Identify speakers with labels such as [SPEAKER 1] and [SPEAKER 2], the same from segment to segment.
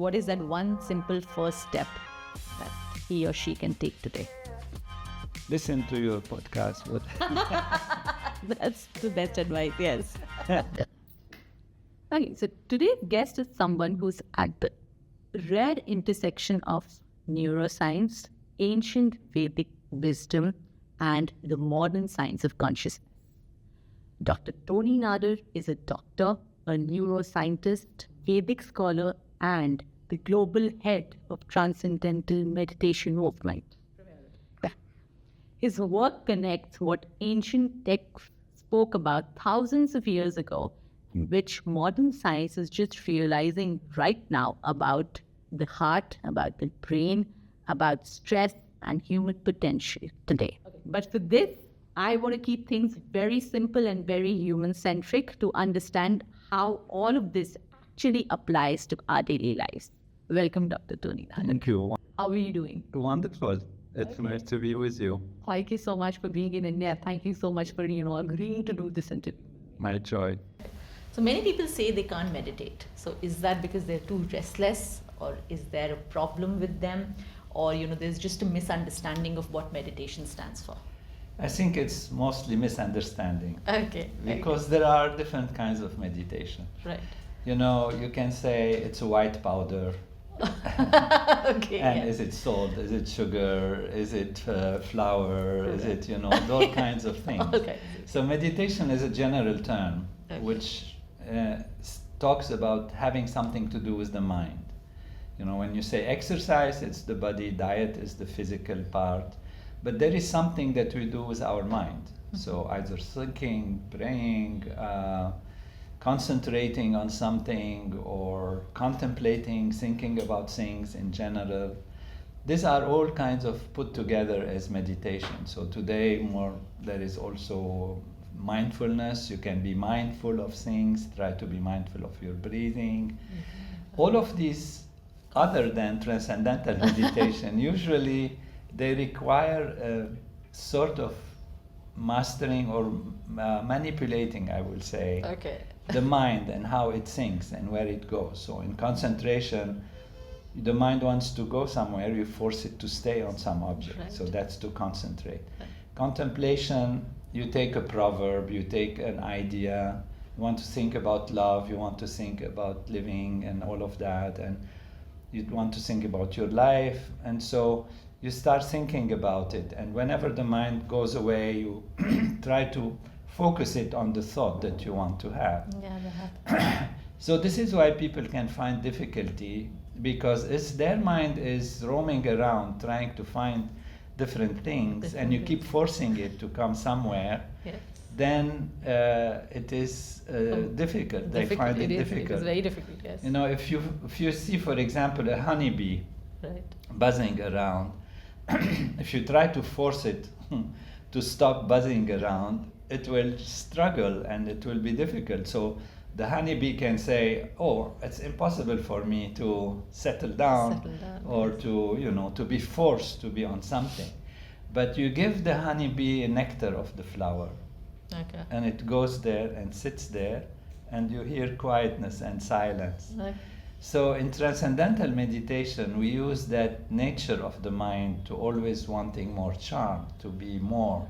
[SPEAKER 1] what is that one simple first step that he or she can take today?
[SPEAKER 2] Listen to your podcast.
[SPEAKER 1] That's the best advice, yes. Okay, so today's guest is someone who's at the rare intersection of neuroscience, ancient Vedic wisdom, and the modern science of consciousness. Dr. Tony Nader is a doctor, a neuroscientist, Vedic scholar, and the global head of Transcendental Meditation movement. His work connects what ancient texts spoke about thousands of years ago, which modern science is just realizing right now about the heart, about the brain, about stress and human potential today. Okay. But for this, I want to keep things very simple and very human-centric to understand how all of this actually applies to our daily lives. Welcome, Dr. Tony Nader.
[SPEAKER 2] Thank you.
[SPEAKER 1] How are you doing?
[SPEAKER 2] Wonderful. It's nice to be with you.
[SPEAKER 1] Thank you so much for being in India. Thank you so much for, agreeing to do this interview.
[SPEAKER 2] My joy.
[SPEAKER 1] So many people say they can't meditate. So is that because they're too restless, or is there a problem with them, or there's just a misunderstanding of what meditation stands for?
[SPEAKER 2] I think it's mostly misunderstanding.
[SPEAKER 1] Okay.
[SPEAKER 2] Because there are different kinds of meditation.
[SPEAKER 1] Right.
[SPEAKER 2] You can say it's a white powder.
[SPEAKER 1] Okay.
[SPEAKER 2] And
[SPEAKER 1] yeah.
[SPEAKER 2] is it salt? Is it sugar? Is it flour? Is it, those kinds of things.
[SPEAKER 1] Okay.
[SPEAKER 2] So meditation is a general term,
[SPEAKER 1] Okay.
[SPEAKER 2] which talks about having something to do with the mind. When you say exercise, it's the body, diet is the physical part, but there is something that we do with our mind. So either thinking, praying, concentrating on something, or contemplating, thinking about things in general. These are all kinds of put together as meditation. So today there is also mindfulness. You can be mindful of things, try to be mindful of your breathing. All of these, other than transcendental meditation, usually they require a sort of mastering or manipulating, I will say,
[SPEAKER 1] Okay.
[SPEAKER 2] the mind and how it thinks and where it goes. So in concentration, the mind wants to go somewhere, you force it to stay on some object.
[SPEAKER 1] Right.
[SPEAKER 2] So that's to concentrate.
[SPEAKER 1] Right.
[SPEAKER 2] Contemplation, you take a proverb, you take an idea, you want to think about love, you want to think about living and all of that, and you want to think about your life, and so you start thinking about it, and whenever the mind goes away, you try to focus it on the thought that you want to have.
[SPEAKER 1] Yeah, that happens.
[SPEAKER 2] So this is why people can find difficulty, because their mind is roaming around trying to find different things, and you keep forcing it to come somewhere.
[SPEAKER 1] Yes.
[SPEAKER 2] Then it is difficult. They find it difficult.
[SPEAKER 1] It is very difficult, yes.
[SPEAKER 2] If you see, for example, a honeybee
[SPEAKER 1] Right.
[SPEAKER 2] buzzing around, if you try to force it to stop buzzing around, it will struggle and it will be difficult. So the honeybee can say, "Oh, it's impossible for me to settle down or to be forced to be on something." But you give the honeybee a nectar of the flower.
[SPEAKER 1] Okay.
[SPEAKER 2] And it goes there and sits there, and you hear quietness and silence.
[SPEAKER 1] Okay.
[SPEAKER 2] So in transcendental meditation, we use that nature of the mind to always wanting more charm, to be more.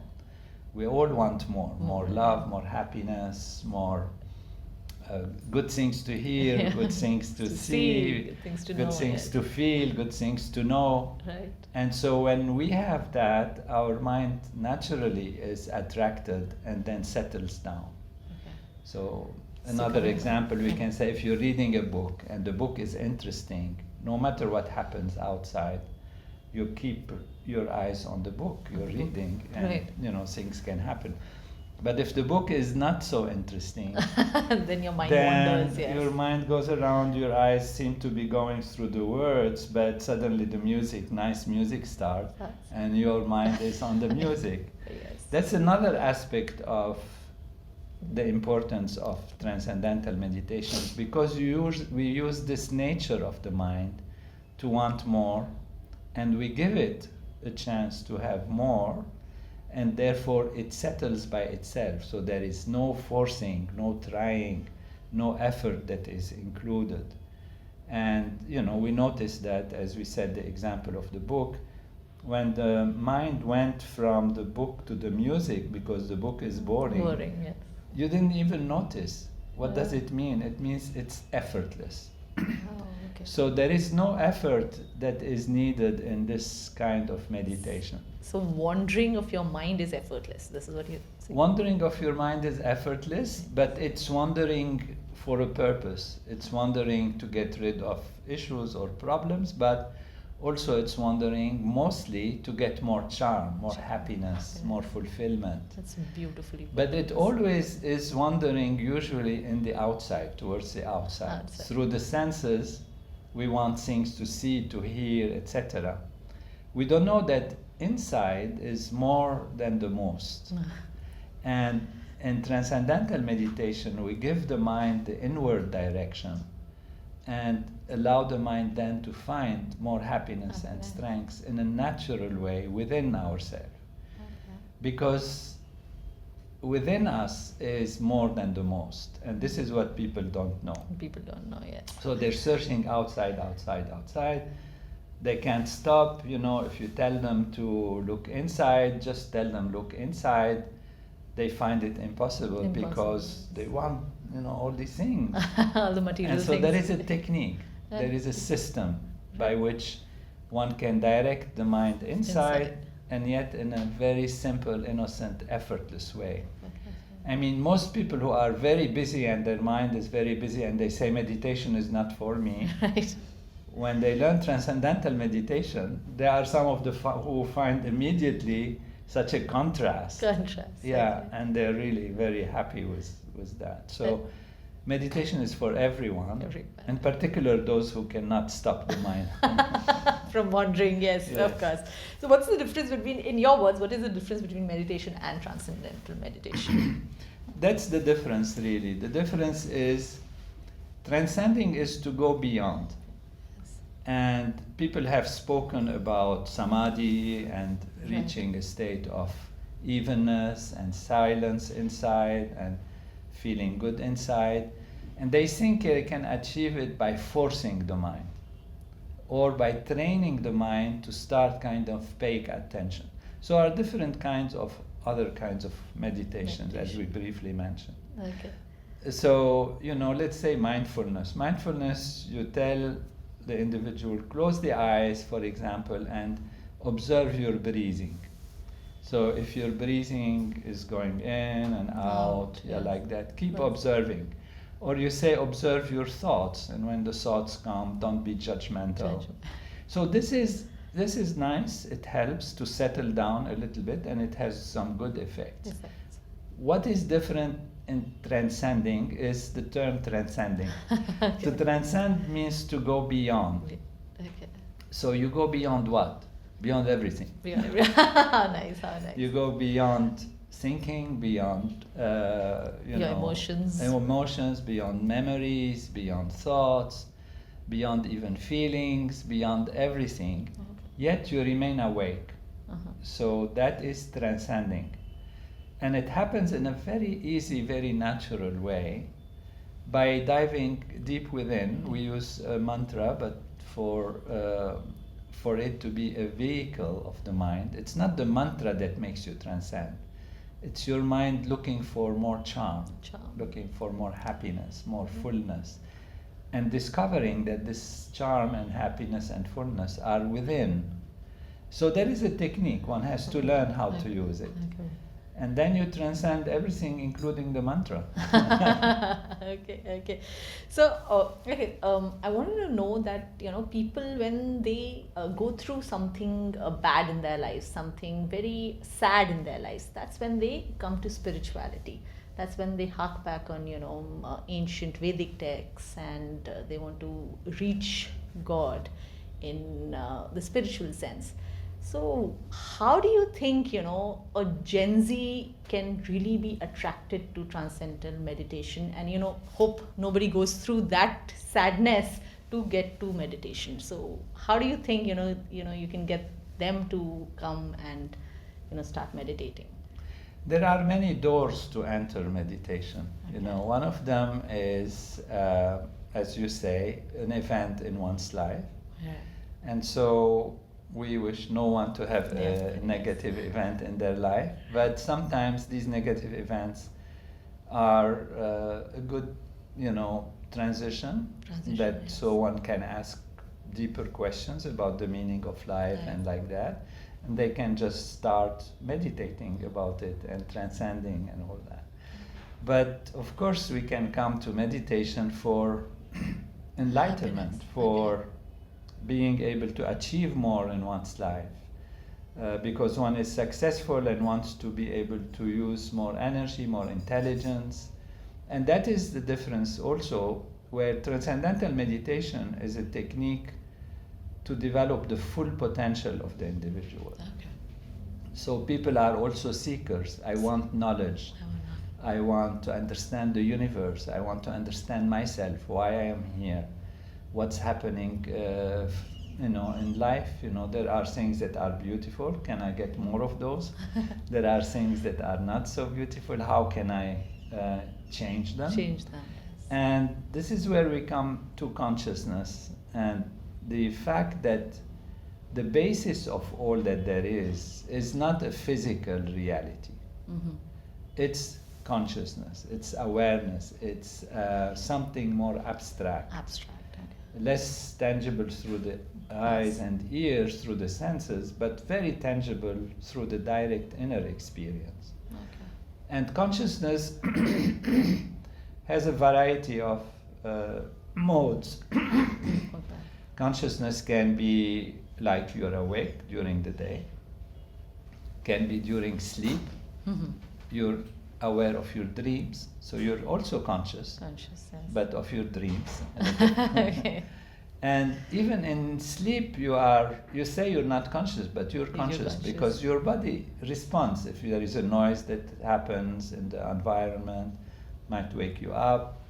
[SPEAKER 2] We all want more love, more happiness, more good things to hear,
[SPEAKER 1] Yeah.
[SPEAKER 2] good things to see,
[SPEAKER 1] good things to
[SPEAKER 2] good
[SPEAKER 1] know,
[SPEAKER 2] things
[SPEAKER 1] yes.
[SPEAKER 2] to feel, good things to know.
[SPEAKER 1] Right.
[SPEAKER 2] And so when we have that, our mind naturally is attracted and then settles down.
[SPEAKER 1] Okay.
[SPEAKER 2] So another example, we can say if you're reading a book and the book is interesting, no matter what happens outside, you keep your eyes on the book you're reading, and
[SPEAKER 1] Right.
[SPEAKER 2] things can happen. But if the book is not so interesting,
[SPEAKER 1] Then your mind
[SPEAKER 2] then
[SPEAKER 1] wanders, yes.
[SPEAKER 2] your mind goes around, your eyes seem to be going through the words, but suddenly the nice music starts, and your mind is on the music.
[SPEAKER 1] Yes.
[SPEAKER 2] That's another aspect of the importance of transcendental meditation, because we use this nature of the mind to want more, and we give it a chance to have more, and therefore it settles by itself. So there is no forcing, no trying, no effort that is included. And we noticed that, as we said, the example of the book, when the mind went from the book to the music because the book is boring,
[SPEAKER 3] Yes.
[SPEAKER 2] you didn't even notice. What does it mean? It means it's effortless.
[SPEAKER 3] Oh, okay.
[SPEAKER 2] So there is no effort that is needed in this kind of meditation.
[SPEAKER 3] So wandering of your mind is effortless. This is what you're saying.
[SPEAKER 2] Wandering of your mind is effortless, but it's wandering for a purpose. It's wandering to get rid of issues or problems, but also it's wandering mostly to get more charm, more happiness, more fulfillment.
[SPEAKER 3] That's beautifully put.
[SPEAKER 2] But it always is wandering usually in the outside, towards the outside. Through the senses, we want things to see, to hear, etc. We don't know that inside is more than the most. And in transcendental meditation, we give the mind the inward direction and allow the mind then to find more happiness and strength in a natural way within ourselves. Because within us is more than the most, and this is what people don't know.
[SPEAKER 3] People don't know yet.
[SPEAKER 2] So they're searching outside, outside, outside. They can't stop. If you tell them to look inside, just tell them look inside. They find it impossible because they want, all these things.
[SPEAKER 3] All the material
[SPEAKER 2] And so
[SPEAKER 3] things.
[SPEAKER 2] there is a technique, there is a system by which one can direct the mind inside, and yet in a very simple, innocent, effortless way. I mean, most people who are very busy and their mind is very busy and they say meditation is not for me,
[SPEAKER 3] Right.
[SPEAKER 2] when they learn transcendental meditation, there are some of the who find immediately such a contrast. Yeah,
[SPEAKER 3] Okay.
[SPEAKER 2] and they're really very happy with that. So meditation is for everyone, in particular those who cannot stop the mind.
[SPEAKER 3] From wandering, yes, of course. So what's the difference between, in your words, what is the difference between meditation and transcendental meditation?
[SPEAKER 2] That's the difference, really. The difference is transcending is to go beyond. And people have spoken about samadhi and reaching a state of evenness and silence inside and feeling good inside. And they think they can achieve it by forcing the mind or by training the mind to start kind of paying attention. So there are different kinds of other kinds of meditations, as we briefly mentioned.
[SPEAKER 3] Okay.
[SPEAKER 2] So, let's say mindfulness. Mindfulness, you tell the individual, close the eyes, for example, and observe your breathing. So if your breathing is going in and out, like that, keep observing. Or you say, observe your thoughts, and when the thoughts come, don't be judgmental. So this is nice. It helps to settle down a little bit, and it has some good effects. What is different in transcending is the term transcending. To transcend means to go beyond.
[SPEAKER 3] Okay.
[SPEAKER 2] So you go beyond what? Beyond everything.
[SPEAKER 3] How nice.
[SPEAKER 2] You go beyond thinking, beyond
[SPEAKER 3] your
[SPEAKER 2] emotions, beyond memories, beyond thoughts, beyond even feelings, beyond everything. Yet you remain awake. So that is transcending. And it happens in a very easy, very natural way. By diving deep within, we use a mantra, but for it to be a vehicle of the mind, it's not the mantra that makes you transcend. It's your mind looking for more charm, looking for more happiness, more fullness, and discovering that this charm and happiness and fullness are within. So there is a technique, one has to learn how to use it. And then you transcend everything, including the mantra.
[SPEAKER 3] Okay. So, I wanted to know that, people, when they go through something bad in their lives, something very sad in their lives, that's when they come to spirituality. That's when they hark back on, ancient Vedic texts, and they want to reach God in the spiritual sense. So how do you think, a Gen Z can really be attracted to transcendental meditation and, hope nobody goes through that sadness to get to meditation? So how do you think, you can get them to come and, start meditating?
[SPEAKER 2] There are many doors to enter meditation. One of them is as you say, an event in one's life.
[SPEAKER 3] Yeah.
[SPEAKER 2] And so we wish no one to have a negative event in their life, but sometimes these negative events are a good, transition that
[SPEAKER 3] yes.
[SPEAKER 2] so one can ask deeper questions about the meaning of life and like that, and they can just start meditating about it and transcending and all that. But of course we can come to meditation for enlightenment, for being able to achieve more in one's life, because one is successful and wants to be able to use more energy, more intelligence. And that is the difference also, where transcendental meditation is a technique to develop the full potential of the individual.
[SPEAKER 3] Okay.
[SPEAKER 2] So people are also seekers. I want knowledge. I want to understand the universe. I want to understand myself, why I am here, what's happening in life. There are things that are beautiful. Can I get more of those? There are things that are not so beautiful. How can I change them?
[SPEAKER 3] Change them. Yes.
[SPEAKER 2] And this is where we come to consciousness and the fact that the basis of all that there is not a physical reality.
[SPEAKER 3] Mm-hmm.
[SPEAKER 2] It's consciousness, it's awareness, it's something more abstract. Less tangible through the eyes and ears, through the senses, but very tangible through the direct inner experience.
[SPEAKER 3] Okay.
[SPEAKER 2] And consciousness has a variety of modes.
[SPEAKER 3] Okay.
[SPEAKER 2] Consciousness can be like you're awake during the day, can be during sleep.
[SPEAKER 3] Mm-hmm.
[SPEAKER 2] You're aware of your dreams, so you're also conscious,
[SPEAKER 3] Yes.
[SPEAKER 2] but of your dreams.
[SPEAKER 3] Okay.
[SPEAKER 2] And even in sleep, you say you're not conscious, but you're conscious because your body responds. If there is a noise that happens in the environment, might wake you up.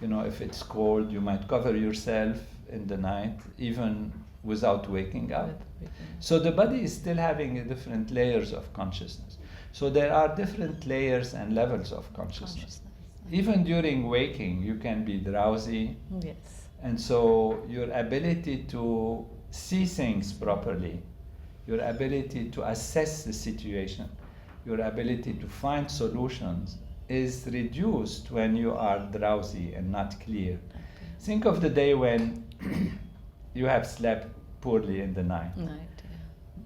[SPEAKER 2] If it's cold, you might cover yourself in the night, even without waking up. So the body is still having different layers of consciousness. So there are different layers and levels of consciousness. Even during waking, you can be drowsy.
[SPEAKER 3] Yes.
[SPEAKER 2] And so your ability to see things properly, your ability to assess the situation, your ability to find solutions is reduced when you are drowsy and not clear.
[SPEAKER 3] Okay.
[SPEAKER 2] Think of the day when you have slept poorly in the night.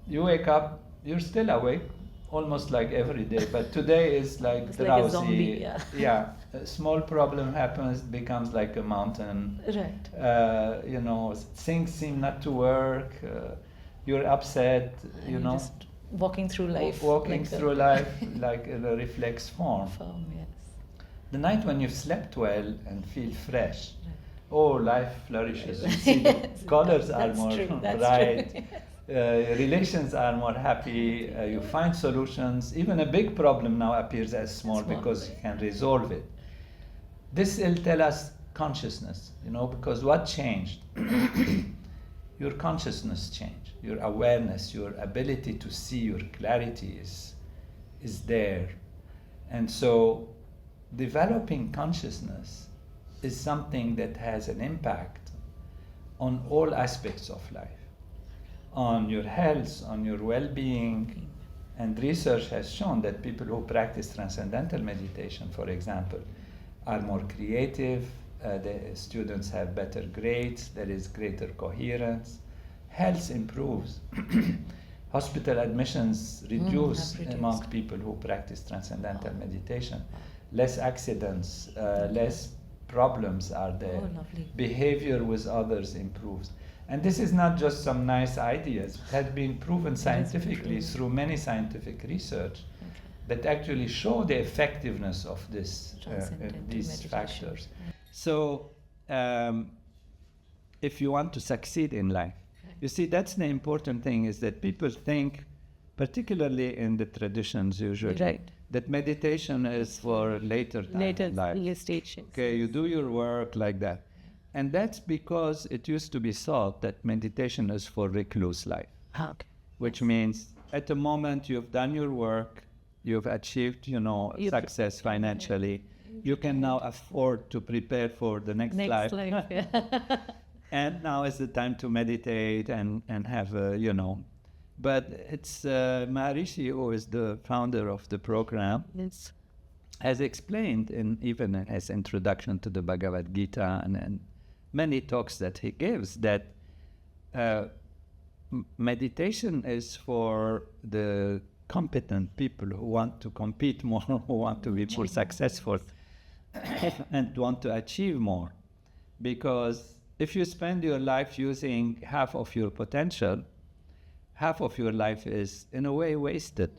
[SPEAKER 2] You wake up, you're still awake, almost like every day, but today is like
[SPEAKER 3] It's
[SPEAKER 2] drowsy.
[SPEAKER 3] like a zombie, yeah.
[SPEAKER 2] A small problem happens, becomes like a mountain.
[SPEAKER 3] Right.
[SPEAKER 2] Things seem not to work. You're upset.
[SPEAKER 3] Just walking through life.
[SPEAKER 2] Walking through life like in a reflex form.
[SPEAKER 3] Yes.
[SPEAKER 2] The night when you've slept well and feel fresh,
[SPEAKER 3] Right.
[SPEAKER 2] life flourishes. You see, the colors are more bright. Relations are more happy. You find solutions. Even a big problem now appears as small because you can resolve it. This will tell us consciousness, because what changed? Your consciousness changed. Your awareness, your ability to see, your clarity is there. And so developing consciousness is something that has an impact on all aspects of life, on your health, on your well-being. And research has shown that people who practice transcendental meditation, for example, are more creative, the students have better grades, there is greater coherence, health improves. Hospital admissions reduce among people who practice transcendental meditation. Less accidents, less problems are there. Behavior with others improves. And this is not just some nice ideas. It has been proven scientifically through many scientific research that actually show the effectiveness of these factors. So if you want to succeed in life, you see, that's the important thing, is that people think, particularly in the traditions usually, that meditation is for later life.
[SPEAKER 1] Stages.
[SPEAKER 2] Okay, you do your work like that. And that's because it used to be thought that meditation is for recluse life. Which means at the moment you've done your work, you've achieved, success financially, you can now afford to prepare for the next life.
[SPEAKER 3] yeah.
[SPEAKER 2] And now is the time to meditate and have but it's Maharishi, who is the founder of the program,
[SPEAKER 1] Yes.
[SPEAKER 2] has explained even in his introduction to the Bhagavad Gita and many talks that he gives that meditation is for the competent people who want to compete more, who want to be more successful and want to achieve more. Because if you spend your life using half of your potential, half of your life is in a way wasted.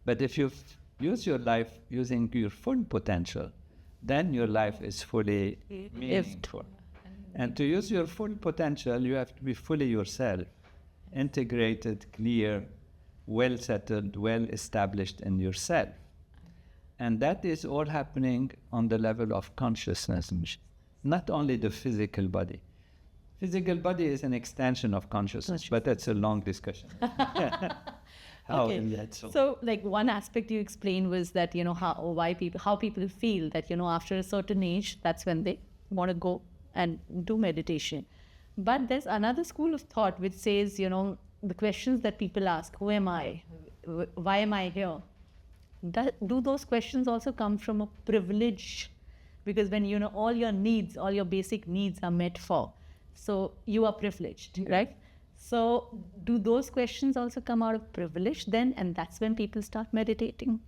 [SPEAKER 2] But if you use your life using your full potential, then your life is fully meaningful. And to use your full potential, you have to be fully yourself, integrated, clear, well settled, well established in yourself. And that is all happening on the level of consciousness, not only the physical body. Physical body is an extension of consciousness, but that's a long discussion. How
[SPEAKER 1] Okay.
[SPEAKER 2] is that so?
[SPEAKER 1] So, like, one aspect you explained was that, how people feel that, after a certain age, that's when they want to go and do meditation. But there's another school of thought which says, the questions that people ask, who am I? Why am I here? Do those questions also come from a privilege? Because when, all your needs, all your basic needs are met for, so you are privileged, right? So do those questions also come out of privilege then? And that's when people start meditating?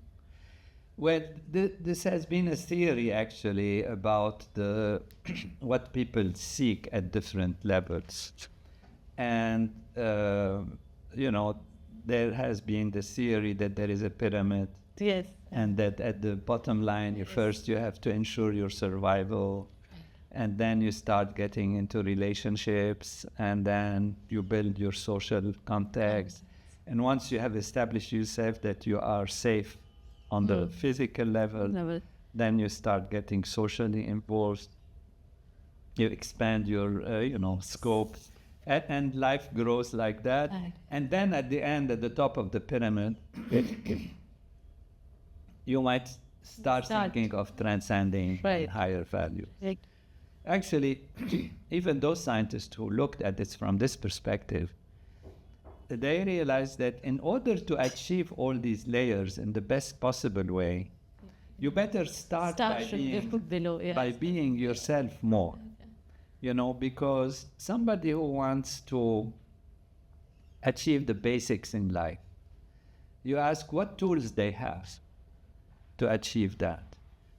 [SPEAKER 2] Well, this has been a theory actually about what people seek at different levels. And, there has been the theory that there is a pyramid.
[SPEAKER 1] Yes.
[SPEAKER 2] And that at the bottom line, first you have to ensure your survival. And then you start getting into relationships, and then you build your social context. And once you have established yourself that you are safe on the physical level, then you start getting socially involved. You expand your, scope, and life grows like that.
[SPEAKER 1] Right.
[SPEAKER 2] And then at the end, at the top of the pyramid, you might start thinking of transcending higher values.
[SPEAKER 1] Right.
[SPEAKER 2] Actually, even those scientists who looked at this from this perspective, they realized that in order to achieve all these layers in the best possible way, you better start by being yourself more. Because somebody who wants to achieve the basics in life, you ask what tools they have to achieve that.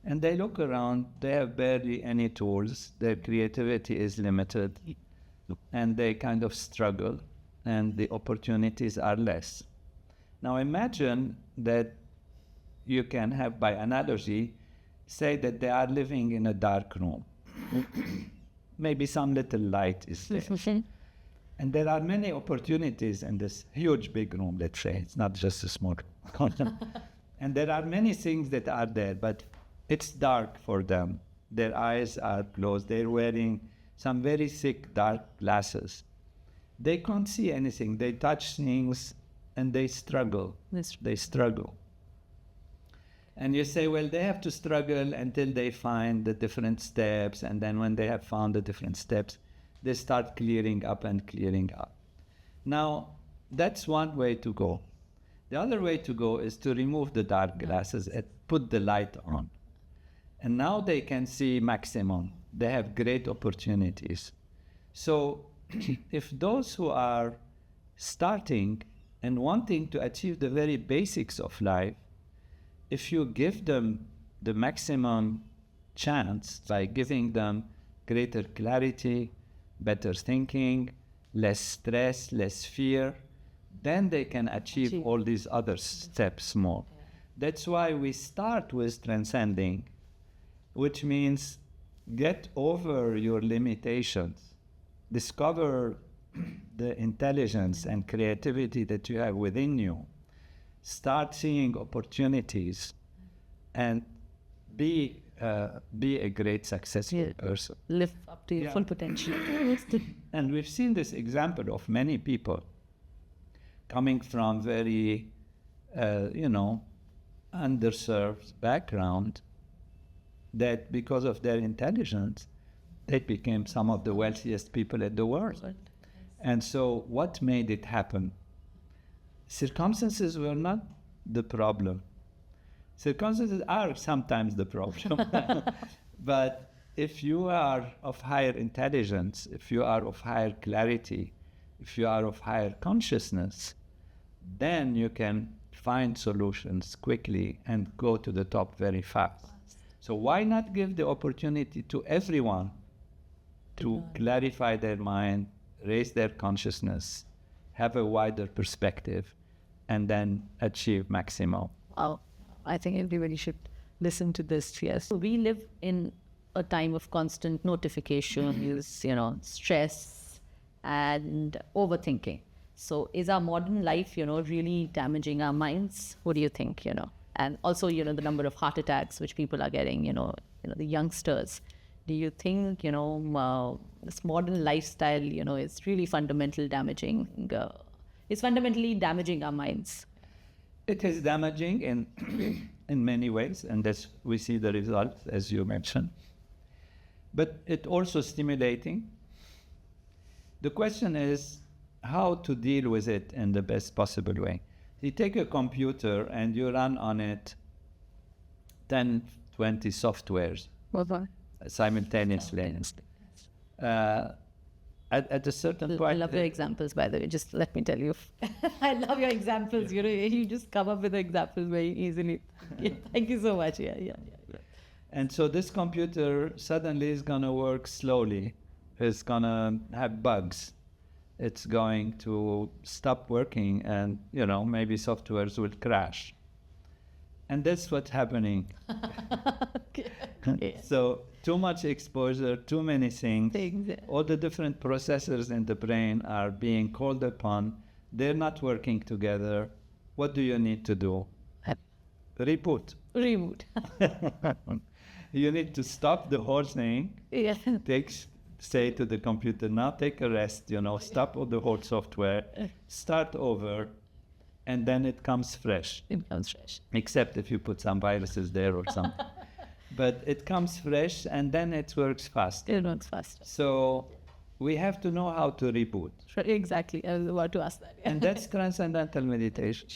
[SPEAKER 2] And they look around, they have barely any tools, their creativity is limited, and they kind of struggle, and the opportunities are less. Now imagine that you can have, by analogy, say that they are living in a dark room. Maybe some little light is there. And there are many opportunities in this huge big room, let's say. It's not just a small corner. And there are many things that are there, but it's dark for them. Their eyes are closed. They're wearing some very thick, dark glasses. They can't see anything. They touch things and they struggle. They struggle. And you say, well, they have to struggle until they find the different steps. And then when they have found the different steps, they start clearing up and clearing up. Now, that's one way to go. The other way to go is to remove the dark glasses and put the light on. And now they can see maximum. They have great opportunities. So if those who are starting and wanting to achieve the very basics of life, if you give them the maximum chance by giving them greater clarity, better thinking, less stress, less fear, then they can achieve all these other steps more. That's why we start with transcending, which means get over your limitations, discover the intelligence and creativity that you have within you, start seeing opportunities, and be a great successful person.
[SPEAKER 1] Live up to your full potential.
[SPEAKER 2] And we've seen this example of many people coming from very, underserved background, that because of their intelligence, they became some of the wealthiest people in the world. And so what made it happen? Circumstances were not the problem. Circumstances are sometimes the problem. But if you are of higher intelligence, if you are of higher clarity, if you are of higher consciousness, then you can find solutions quickly and go to the top very fast. So why not give the opportunity to everyone to clarify their mind, raise their consciousness, have a wider perspective, and then achieve maximum?
[SPEAKER 1] Oh, I think everybody should listen to this. Yes. So we live in a time of constant notifications, stress and overthinking. So is our modern life, really damaging our minds? What do you think, And also, the number of heart attacks which people are getting, the youngsters. Do you think, this modern lifestyle, is really fundamentally damaging our minds?
[SPEAKER 2] It is damaging in many ways, and we see the results, as you mentioned. But it also stimulating. The question is how to deal with it in the best possible way. You take a computer and you run on it 10, 20 softwares simultaneously. At a certain point...
[SPEAKER 1] I love your examples, by the way. Just let me tell you. I love your examples. You just come up with the examples very easily. Yeah, thank you so much. Yeah.
[SPEAKER 2] And so this computer suddenly is going to work slowly. It's going to have bugs. It's going to stop working and, maybe softwares will crash. And that's what's happening.
[SPEAKER 1] Yeah.
[SPEAKER 2] So too much exposure, too many things. All the different processors in the brain are being called upon. They're not working together. What do you need to do? Reboot. You need to stop the whole thing.
[SPEAKER 1] Yeah.
[SPEAKER 2] Say to the computer, now take a rest, stop all the whole software, start over, and then it comes fresh. Except if you put some viruses there or something. But it comes fresh and then it works fast.
[SPEAKER 1] It works fast.
[SPEAKER 2] So we have to know how to reboot.
[SPEAKER 1] Exactly. I was about to ask that. Yeah.
[SPEAKER 2] And that's transcendental meditation.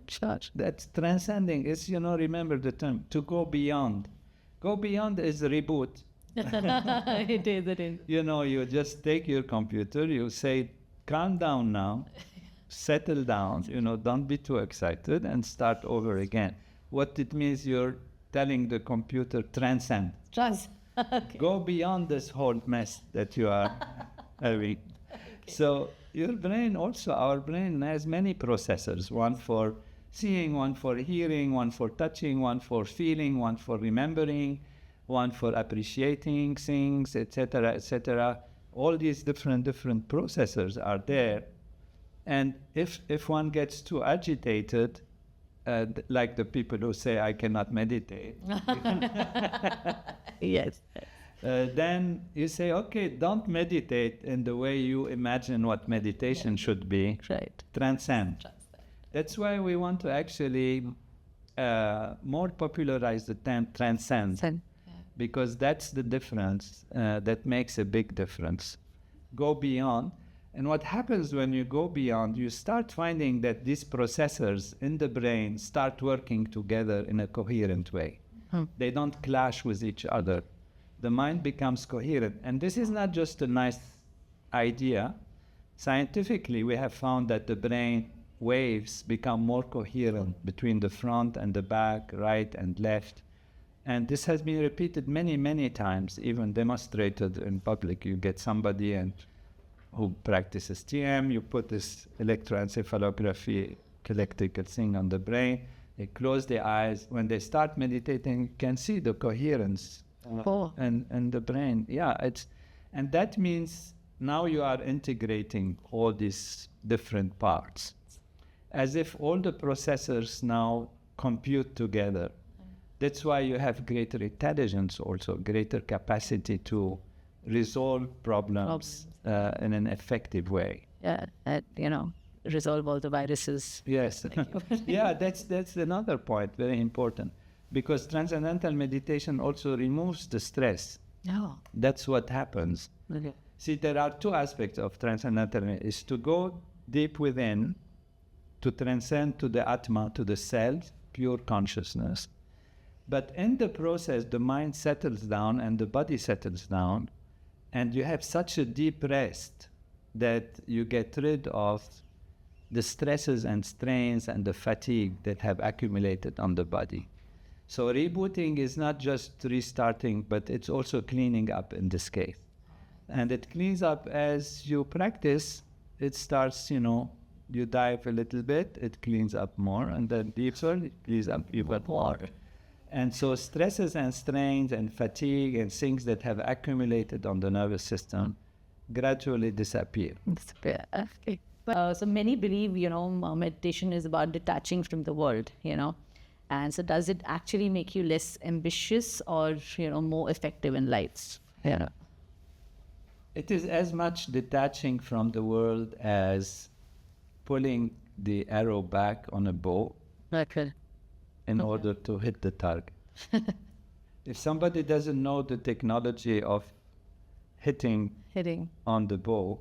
[SPEAKER 1] Sure.
[SPEAKER 2] That's transcending. Is, remember the term, to go beyond. Go beyond is reboot.
[SPEAKER 1] It is.
[SPEAKER 2] You just take your computer, you say, calm down now, settle down, don't be too excited and start over again. What it means, you're telling the computer, transcend.
[SPEAKER 1] Okay.
[SPEAKER 2] Go beyond this whole mess that you are having. Okay. So your brain also, our brain has many processors, one for seeing, one for hearing, one for touching, one for feeling, one for remembering, one for appreciating things, etc., etc. All these different processors are there. And if one gets too agitated, like the people who say, I cannot meditate.
[SPEAKER 1] Yes.
[SPEAKER 2] Then you say, okay, don't meditate in the way you imagine what meditation should be.
[SPEAKER 1] Right.
[SPEAKER 2] Transcend. That's why we want to actually more popularize the term transcend. Because that's the difference that makes a big difference. Go beyond. And what happens when you go beyond, you start finding that these processors in the brain start working together in a coherent way. They don't clash with each other. The mind becomes coherent. And this is not just a nice idea. Scientifically, we have found that the brain waves become more coherent between the front and the back, right and left. And this has been repeated many, many times, even demonstrated in public. You get somebody who practices TM, you put this electroencephalography electrical thing on the brain, they close their eyes. When they start meditating, you can see the coherence and the brain. And that means now you are integrating all these different parts, as if all the processors now compute together. That's why you have greater intelligence also, greater capacity to resolve problems in an effective way.
[SPEAKER 1] Yeah, resolve all the viruses.
[SPEAKER 2] Yes. Yeah, that's another point, very important. because transcendental meditation also removes the stress.
[SPEAKER 1] Oh.
[SPEAKER 2] That's what happens.
[SPEAKER 1] Okay.
[SPEAKER 2] See, there are two aspects of transcendental meditation. Is to go deep within, to transcend to the Atma, to the self, pure consciousness. But in the process, the mind settles down and the body settles down, and you have such a deep rest that you get rid of the stresses and strains and the fatigue that have accumulated on the body. So rebooting is not just restarting, but it's also cleaning up in this case. And it cleans up as you practice. It starts, you dive a little bit, it cleans up more, and then deeper, it cleans up even more. And so stresses and strains and fatigue and things that have accumulated on the nervous system gradually disappear.
[SPEAKER 1] Okay. So many believe, meditation is about detaching from the world, And so does it actually make you less ambitious or, more effective in life? Yeah.
[SPEAKER 2] It is as much detaching from the world as pulling the arrow back on a bow in order to hit the target. If somebody doesn't know the technology of hitting on the bow,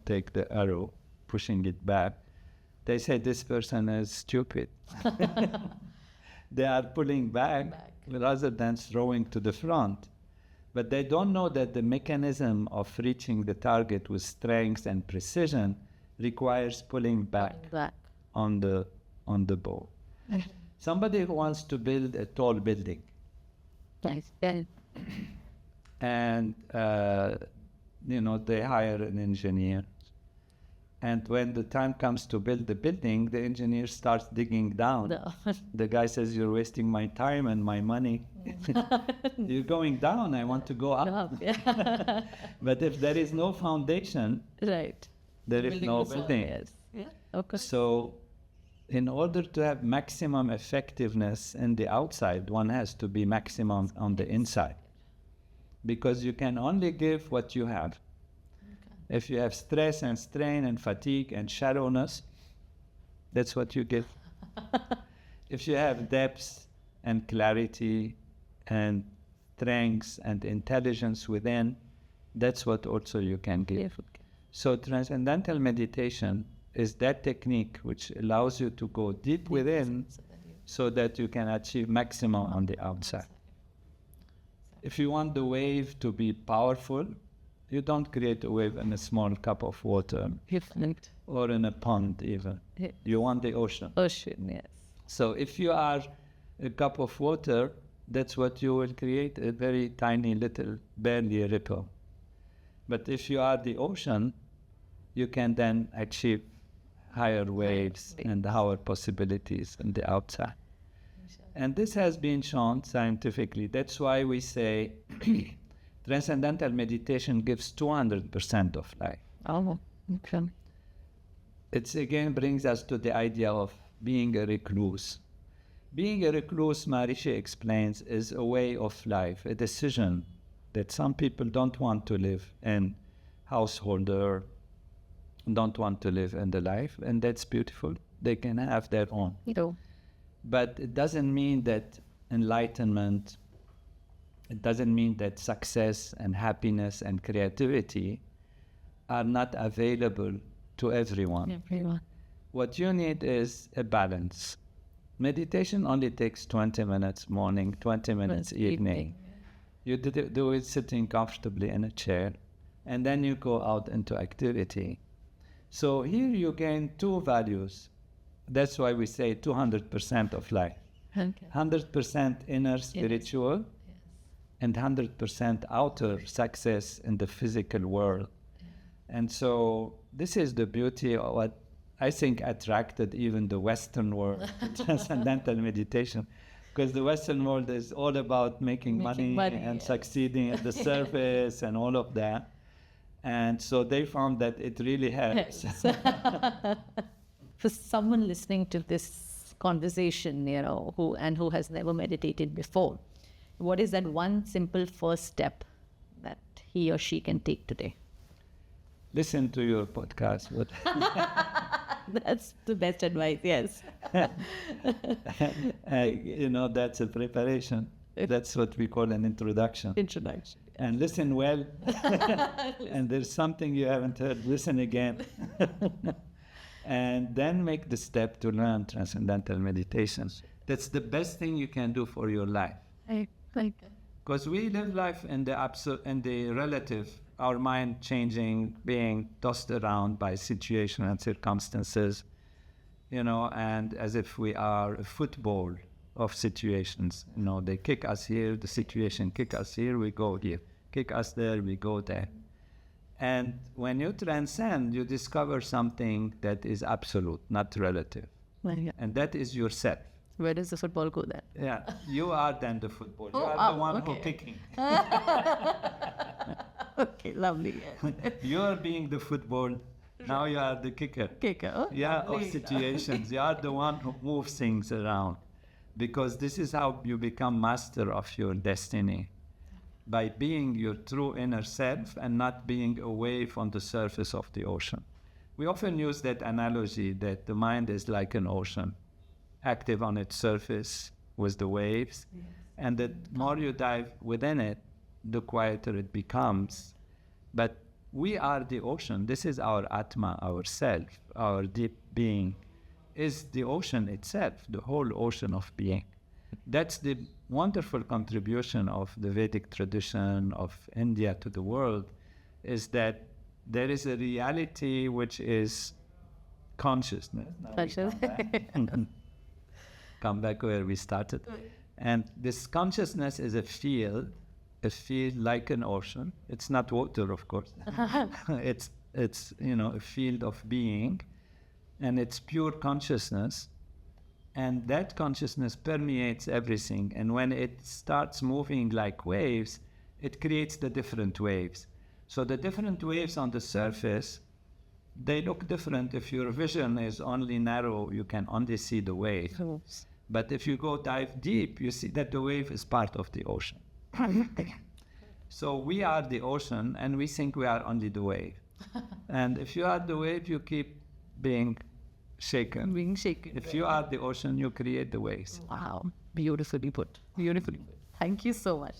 [SPEAKER 2] take the arrow, pushing it back, they say this person is stupid. They are pulling back rather than throwing to the front. But they don't know that the mechanism of reaching the target with strength and precision requires pulling back on the bow. Somebody who wants to build a tall building.
[SPEAKER 1] Nice.
[SPEAKER 2] And, they hire an engineer. And when the time comes to build the building, the engineer starts digging down. The guy says, "You're wasting my time and my money. You're going down. I want to go up." But if there is no foundation, there is no building.
[SPEAKER 1] Yes. Yeah. Okay.
[SPEAKER 2] So in order to have maximum effectiveness in the outside, one has to be maximum on the inside. Because you can only give what you have. If you have stress and strain and fatigue and shallowness, that's what you give. If you have depth and clarity and strength and intelligence within, that's what also you can give. So transcendental meditation is that technique which allows you to go deep within so that you can achieve maximum on the outside. If you want the wave to be powerful, you don't create a wave in a small cup of water or in a pond even. You want the ocean.
[SPEAKER 1] Ocean, yes.
[SPEAKER 2] So if you are a cup of water, that's what you will create, a very tiny little, barely a ripple. But if you are the ocean, you can then achieve higher waves and higher possibilities in the outside. And this has been shown scientifically. That's why we say transcendental meditation gives 200% of life.
[SPEAKER 1] Oh, okay.
[SPEAKER 2] It again brings us to the idea of being a recluse. Being a recluse, Maharishi explains, is a way of life, a decision that some people don't want to live in householder, don't want to live in the life, and that's beautiful. They can have their own. But it doesn't mean that enlightenment, it doesn't mean that success and happiness and creativity are not available to everyone. What you need is a balance. Meditation only takes 20 minutes morning, 20 minutes evening. You do it sitting comfortably in a chair, and then you go out into activity. So here you gain two values. That's why we say 200% of life. 100% inner spiritual, and 100% outer success in the physical world. And so this is the beauty of what I think attracted even the Western world to transcendental meditation, because the Western world is all about making money and succeeding at the surface and all of that. And so they found that it really helps.
[SPEAKER 1] For someone listening to this conversation, who has never meditated before, what is that one simple first step that he or she can take today?
[SPEAKER 2] Listen to your podcast.
[SPEAKER 1] That's the best advice, yes.
[SPEAKER 2] That's a preparation. That's what we call an introduction.
[SPEAKER 1] Introduction.
[SPEAKER 2] And listen well. And there's something you haven't heard, listen again. And then make the step to learn Transcendental Meditation. That's the best thing you can do for your life. Because we live life in the relative, our mind changing, being tossed around by situation and circumstances, and as if we are a football of situations. They kick us here, the situation kick us here, we go here. Kick us there, we go there. And when you transcend, you discover something that is absolute, not relative. And that is yourself.
[SPEAKER 1] Where does the football go then?
[SPEAKER 2] Yeah, you are then the football. You are the one who's kicking.
[SPEAKER 1] Okay, lovely.
[SPEAKER 2] You are being the football. Now you are the kicker.
[SPEAKER 1] Kicker.
[SPEAKER 2] Yeah, of situations. You are the one who moves things around. Because this is how you become master of your destiny. By being your true inner self and not being a wave on the surface of the ocean. We often use that analogy that the mind is like an ocean, active on its surface with the waves, and the more you dive within it, the quieter it becomes. But we are the ocean. This is our Atma, our self, our deep being, is the ocean itself, the whole ocean of being. That's the wonderful contribution of the Vedic tradition of India to the world, is that there is a reality which is consciousness. Come back where we started. And this consciousness is a field like an ocean. It's not water, of course. It's a field of being, and it's pure consciousness. And that consciousness permeates everything. And when it starts moving like waves, it creates the different waves. So the different waves on the surface, they look different. If your vision is only narrow, you can only see the wave. But if you go dive deep, you see that the wave is part of the ocean. So we are the ocean, and we think we are only the wave. And if you are the wave, you keep being shaken. If you are the ocean, you create the waves.
[SPEAKER 1] Wow. Beautifully put. Beautifully put. Thank you so much.